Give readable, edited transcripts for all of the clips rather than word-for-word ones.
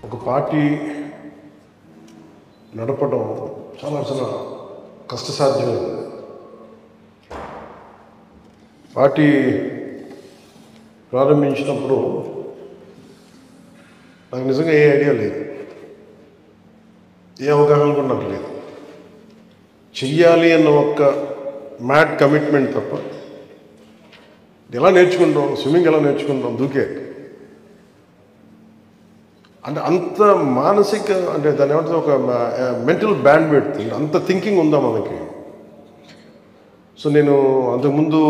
ఒక పార్టీ నడపడం చాలా కష్టసాధ్యమైనది. పార్టీ ప్రారంభించినప్పుడు నాకు నిజంగా ఏ ఐడియా లేదు, ఏ అవగాహన కూడా నాకు లేదు. చెయ్యాలి అన్న ఒక్క మ్యాడ్ కమిట్మెంట్ తప్ప ఎలా నేర్చుకుంటాం, స్విమ్మింగ్ ఎలా నేర్చుకుంటాం, దూకే అంటే అంత మానసిక అంటే దాని ఏమంటే ఒక మెంటల్ బ్యాండ్ విడ్త్, అంత థింకింగ్ ఉందా మనకి. సో నేను అంతకుముందు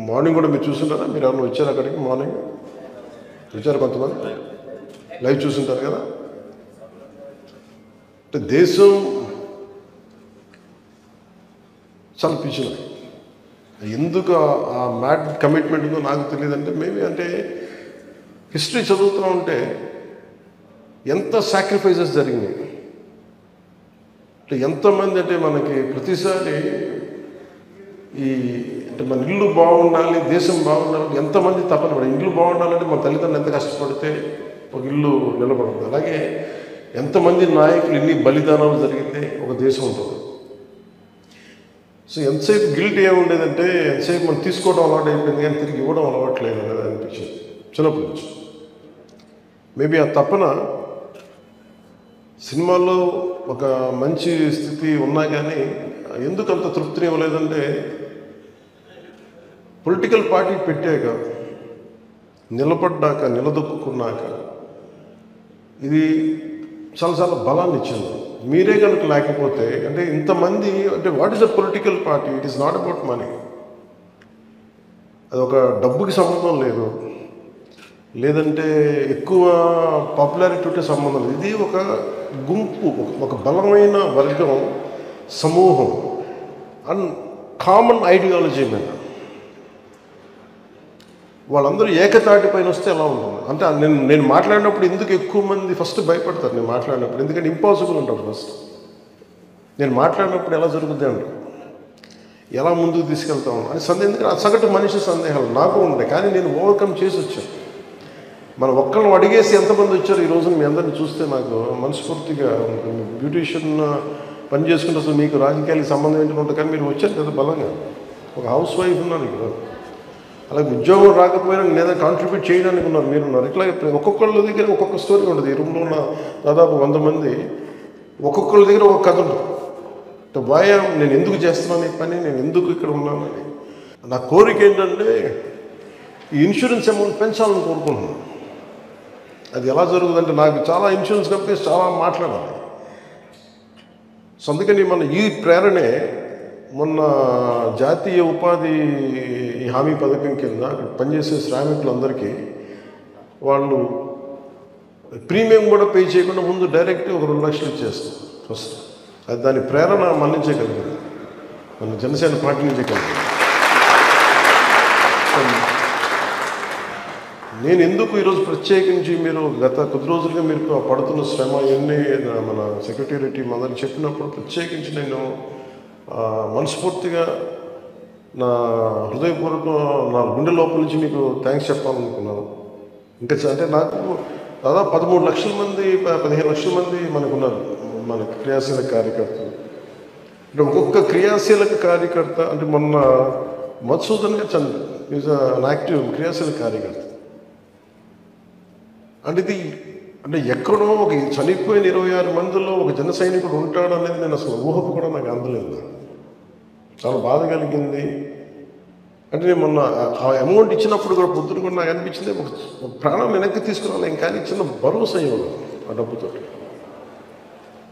మార్నింగ్ కూడా మీరు చూస్తుంటారా? మీరు ఎవరైనా వచ్చారు అక్కడికి? మార్నింగ్ వచ్చారు కొంతమంది, లైవ్ చూస్తుంటారు కదా. అంటే దేశం చాలా పిచ్చినాయి. ఎందుకు ఆ మ్యాడ్ కమిట్మెంట్ ఉందో నాకు తెలియదంటే, మేబీ అంటే హిస్టరీ చదువుతూ ఉంటే ఎంత సాక్రిఫైజెస్ జరిగినాయి, అంటే ఎంతమంది అంటే మనకి ప్రతిసారి ఈ అంటే మన ఇల్లు బాగుండాలి, దేశం బాగుండాలి, ఎంతమంది తపన పడి ఇల్లు బాగుండాలంటే మన తల్లిదండ్రులు ఎంత కష్టపడితే ఒక ఇల్లు నిలబడుతుంది. అలాగే ఎంతమంది నాయకులు ఎన్ని బలిదానాలు జరిగితే ఒక దేశం ఉంటుంది. సో ఎంతసేపు గిల్ట్ ఏముండేదంటే ఎంతసేపు మనం తీసుకోవడం అలవాటు అయిపోయింది కానీ తిరిగి ఇవ్వడం అలవాట్లేదు అనేది అనిపించింది చిన్నప్పటి నుంచి. మేబీ ఆ తపన సినిమాల్లో ఒక మంచి స్థితి ఉన్నా కానీ ఎందుకు అంత తృప్తిని ఇవ్వలేదంటే, పొలిటికల్ పార్టీ పెట్టాక నిలబడ్డాక నిలదొక్కున్నాక ఇది చాలా బలాన్ని ఇచ్చింది. మీరే కనుక లేకపోతే అంటే ఇంతమంది అంటే what is a political party? It is not about money. అది ఒక డబ్బుకి సంబంధం లేదు, లేదంటే ఎక్కువ పాపులారిటీ ఉంటే సంబంధం లేదు. ఇది ఒక గుంపు, ఒక బలమైన వర్గం, సమూహం అండ్ కామన్ ఐడియాలజీ మీద వాళ్ళందరూ ఏకతాటి పైన వస్తే ఎలా ఉంటుంది అంటే, నేను మాట్లాడినప్పుడు ఎందుకు ఎక్కువ మంది ఫస్ట్ భయపడతారు నేను మాట్లాడినప్పుడు, ఎందుకంటే ఇంపాసిబుల్ ఉంటుంది. ఫస్ట్ నేను మాట్లాడినప్పుడు ఎలా జరుగుద్ది అంటే, ఎలా ముందుకు తీసుకెళ్తాము అని ఎందుకంటే సగటు మనిషి సందేహాలు నాకు ఉంటాయి, కానీ నేను ఓవర్కమ్ చేసి వచ్చాను. మనం ఒక్కళ్ళని అడిగేసి ఎంతమంది వచ్చారు ఈ రోజున మీ అందరిని చూస్తే నాకు మనస్ఫూర్తిగా బ్యూటీషియన్ పని చేసుకుంటే అసలు మీకు రాజకీయాలకు సంబంధం ఏంటంటే ఉంటుంది, కానీ మీరు వచ్చారు కదా బలంగా. ఒక హౌస్ వైఫ్ ఉన్నారు ఇక్కడ, అలాగే ఉద్యోగం రాకపోయినా నేను కాంట్రిబ్యూట్ చేయడానికి ఉన్నారు, మీరున్నారు. ఇట్లా ఒక్కొక్కళ్ళ దగ్గర ఒక్కొక్క స్టోరీ ఉంటుంది. ఈ రూమ్లో ఉన్న దాదాపు 100 మంది ఒక్కొక్కళ్ళ దగ్గర ఒక కథ ఉంటుంది. వాయ నేను ఎందుకు చేస్తున్నాను ఈ పని, నేను ఎందుకు ఇక్కడ ఉన్నానని. నా కోరిక ఏంటంటే ఈ ఇన్సూరెన్స్ అమౌంట్ పెంచాలని కోరుకుంటున్నాను. అది ఎలా జరుగుతుందంటే, నాకు చాలా ఇన్సూరెన్స్ కంపెనీస్ చాలా మాట్లాడాలి. సో అందుకని మన ఈ ప్రేరణే మొన్న జాతీయ ఉపాధి హామీ పథకం కింద పనిచేసే శ్రామికులందరికీ వాళ్ళు ప్రీమియం కూడా పే చేయకుండా ముందు డైరెక్ట్ ఒక 2 లక్షలు ఇచ్చేస్తాం ఫస్ట్. అది దాని ప్రేరణ మన నుంచే కలిగింది, మన జనసేన పార్టీ నుంచే కలిగింది. నేను ఎందుకు ఈరోజు ప్రత్యేకించి మీరు గత కొద్ది రోజులుగా మీరు పడుతున్న శ్రమ ఇవన్నీ మన సెక్రటరీ టీం అందరికి చెప్పినప్పుడు ప్రత్యేకించి నేను మనస్ఫూర్తిగా నా హృదయపూర్వక నా గుండె లోపల నుంచి మీకు థ్యాంక్స్ చెప్పాలనుకున్నాను. ఇంకా అంటే నాకు దాదాపు 13 లక్షల మంది 15 లక్షల మంది మనకున్నారు మన క్రియాశీలక కార్యకర్తలు. అంటే ఒక్కొక్క క్రియాశీలక కార్యకర్త అంటే మొన్న మధుసూదన్గా ఈజ్ అన్ యాక్టివ్ క్రియాశీలక కార్యకర్త. అంటే ఇది అంటే ఎక్కడో ఒక చనిపోయిన 26 మందిలో ఒక జన సైనికుడు ఉంటాడు అనేది నేను అసలు ఊహకు కూడా నాకు అందలేదు. చాలా బాధ కలిగింది. అంటే నేను మొన్న ఆ అమౌంట్ ఇచ్చినప్పుడు కూడా పొద్దున కూడా నాకు అనిపించింది ఒక ప్రాణం వెనక్కి తీసుకురాలేం, కానీ చిన్న భరోసా ఇవ్వదు ఆ డబ్బుతో.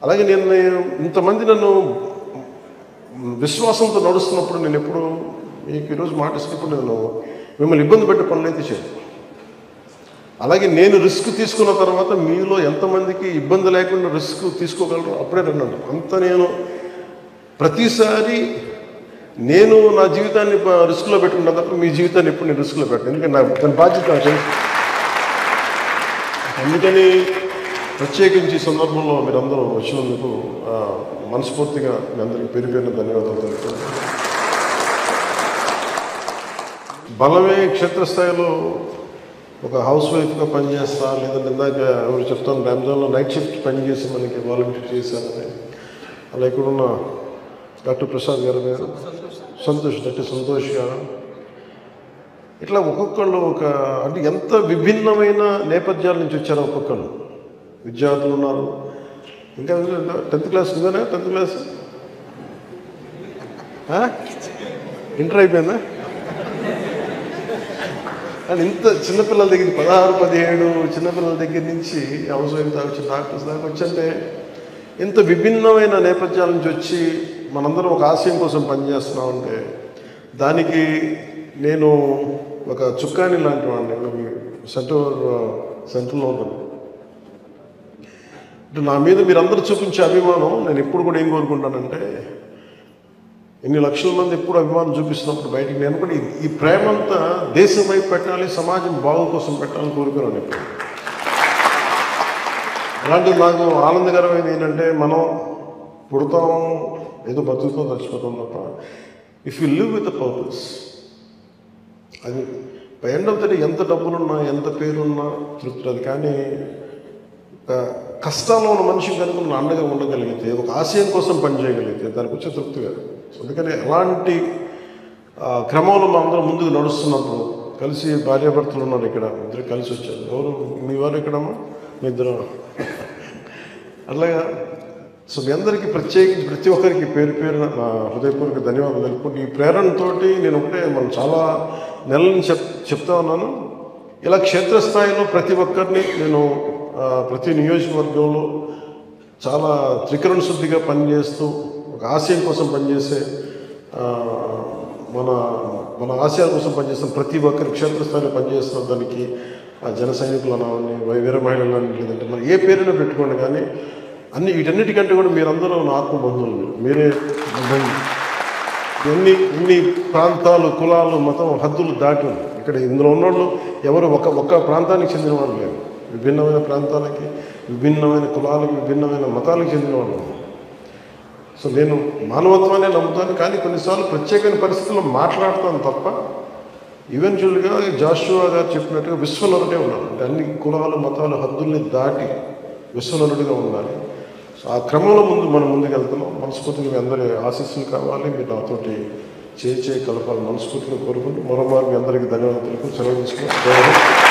అలాగే నేను ఇంతమంది నన్ను విశ్వాసంతో నడుస్తున్నప్పుడు నేను ఎప్పుడు మీకు ఈరోజు మాట ఇస్తున్నప్పుడు నేను మిమ్మల్ని ఇబ్బంది పెట్టే పనులైతే చేయను. అలాగే నేను రిస్క్ తీసుకున్న తర్వాత మీలో ఎంతమందికి ఇబ్బంది లేకుండా రిస్క్ తీసుకోగలరు అప్పుడే రండి. అంత నేను ప్రతిసారి నేను నా జీవితాన్ని రిస్క్లో పెట్టుకున్నా తప్ప మీ జీవితాన్ని ఎప్పుడు నేను రిస్క్లో పెట్టాను, ఎందుకంటే నాకు దాని బాధ్యత నాకు తెలుసు. అందుకని ప్రత్యేకించి ఈ సందర్భంలో మీరందరూ వచ్చినందుకు మనస్ఫూర్తిగా మీ అందరికీ పేరు ధన్యవాదాలు తెలుపుతున్నాను. బలమే క్షేత్రస్థాయిలో ఒక హౌస్ వైఫ్గా పనిచేస్తా, లేదంటే ఇందాక ఎవరు చెప్తాను రంజాన్లో నైట్ షిఫ్ట్ పనిచేసి మనకి వాలంటీర్ చేశానని. అలా ఇక్కడున్న డాక్టర్ ప్రసాద్ గారు, డాక్టర్ సంతోష్ గారు, ఇట్లా ఒక్కొక్కళ్ళు అంటే ఎంత విభిన్నమైన నేపథ్యాల నుంచి వచ్చారో ఒక్కొక్కళ్ళు. విద్యార్థులు ఉన్నారు, ఇంకా 10th క్లాస్ ఉందనే, 10th క్లాస్ ఇంటర్ అయిపోయిందా? అండ్ ఇంత చిన్నపిల్లల దగ్గర 16, 17 చిన్నపిల్లల దగ్గర నుంచి హౌస్ వైఫ్ దాకా వచ్చి డాక్టర్స్ దాకా వచ్చంటే ఇంత విభిన్నమైన నేపథ్యాల నుంచి వచ్చి మనందరం ఒక ఆశయం కోసం పనిచేస్తున్నామంటే దానికి నేను ఒక చుక్కాని లాంటి వాడిని. సెంటర్లో ఉంటాను. అంటే నా మీద మీరందరూ చూపించే అభిమానం నేను ఎప్పుడు కూడా ఏం కోరుకుంటానంటే, ఎన్ని లక్షల మంది ఎప్పుడు అభిమానం చూపిస్తున్నప్పుడు బయటికి నేను కూడా ఈ ప్రేమంతా దేశం వైపు పెట్టాలి, సమాజం బాగు కోసం పెట్టాలని కోరుకున్నాను ఎప్పుడు. అలాంటిది నాకు ఆనందకరమైనది ఏంటంటే, మనం పుడతాం, ఏదో బతుకుతాం, చచ్చిపోతాం తప్ప if you live with a purpose, అది ఎండ్ ఆఫ్ ద డే ఎంత డబ్బులున్నా, ఎంత పేరున్నా తృప్తి అది. కానీ కష్టాల్లో ఉన్న మనిషికి కనుక మనం అండగా ఉండగలిగితే, ఒక ఆశయం కోసం పనిచేయగలిగితే దానికి వచ్చే తృప్తి కాదు. అందుకని అలాంటి క్రమంలో మా అందరం ముందుకు నడుస్తున్నప్పుడు కలిసి భార్యాభర్తలు ఉన్నారు ఇక్కడ, ఇద్దరు కలిసి వచ్చారు. ఎవరు మీ వారు ఇక్కడమ్మా? మీ ఇద్దరు. అట్లాగా సో మీ అందరికీ ప్రత్యేకించి ప్రతి ఒక్కరికి పేరు పేరున నా హృదయపూర్వక ధన్యవాదాలు తెలుపుకుంటూ, ఈ ప్రేరణతోటి నేను ఒకటే మనం చాలా నెలల నుంచి చెప్తా ఉన్నాను, ఇలా క్షేత్రస్థాయిలో ప్రతి ఒక్కరిని నేను ప్రతి నియోజకవర్గంలో చాలా త్రికరణ శుద్ధిగా పనిచేస్తూ ఒక ఆశయం కోసం పనిచేసే మన ఆశయాల కోసం పనిచేస్తున్న ప్రతి ఒక్కరి క్షేత్రస్థాయిలో పనిచేస్తున్న దానికి జన సైనికులు అనాలని, వీర మహిళలు అని, లేదంటే మరి ఏ పేరైనా పెట్టుకోండి, కానీ వీటన్నిటికంటే కూడా మీరందరూ నా ఆత్మబంధువులు. మీరే ఇన్ని ప్రాంతాలు, కులాలు, మతం, హద్దులు దాటి ఇక్కడ ఇందులో ఉన్నోళ్ళు ఎవరు ఒక్క ప్రాంతానికి చెందిన వాళ్ళు లేరు. విభిన్నమైన ప్రాంతాలకి, విభిన్నమైన కులాలకి, విభిన్నమైన మతాలకు చెందిన వాళ్ళు. సో నేను మానవత్వాన్ని నమ్ముతాను, కానీ కొన్నిసార్లు ప్రత్యేకమైన పరిస్థితుల్లో మాట్లాడతాను తప్ప ఈవెన్చువల్గా జాషువా గారు చెప్పినట్టుగా విశ్వనరుడే ఉన్నాడు. అంటే అన్ని కులాలు, మతాలు, హద్దుల్ని దాటి విశ్వనరుడిగా ఉండాలి. సో ఆ క్రమంలో మనం ముందుకు వెళ్తున్నాం. మనస్ఫూర్తిగా మీ అందరి ఆశీస్సులు కావాలి, మీరు నాతోటి చేయి కలపాలి మనస్ఫూర్తిగా కోరుకుంటూ మరోమారు మీ అందరికీ ధన్యవాదాలు తెలుపు సెలవు తీసుకున్నాను.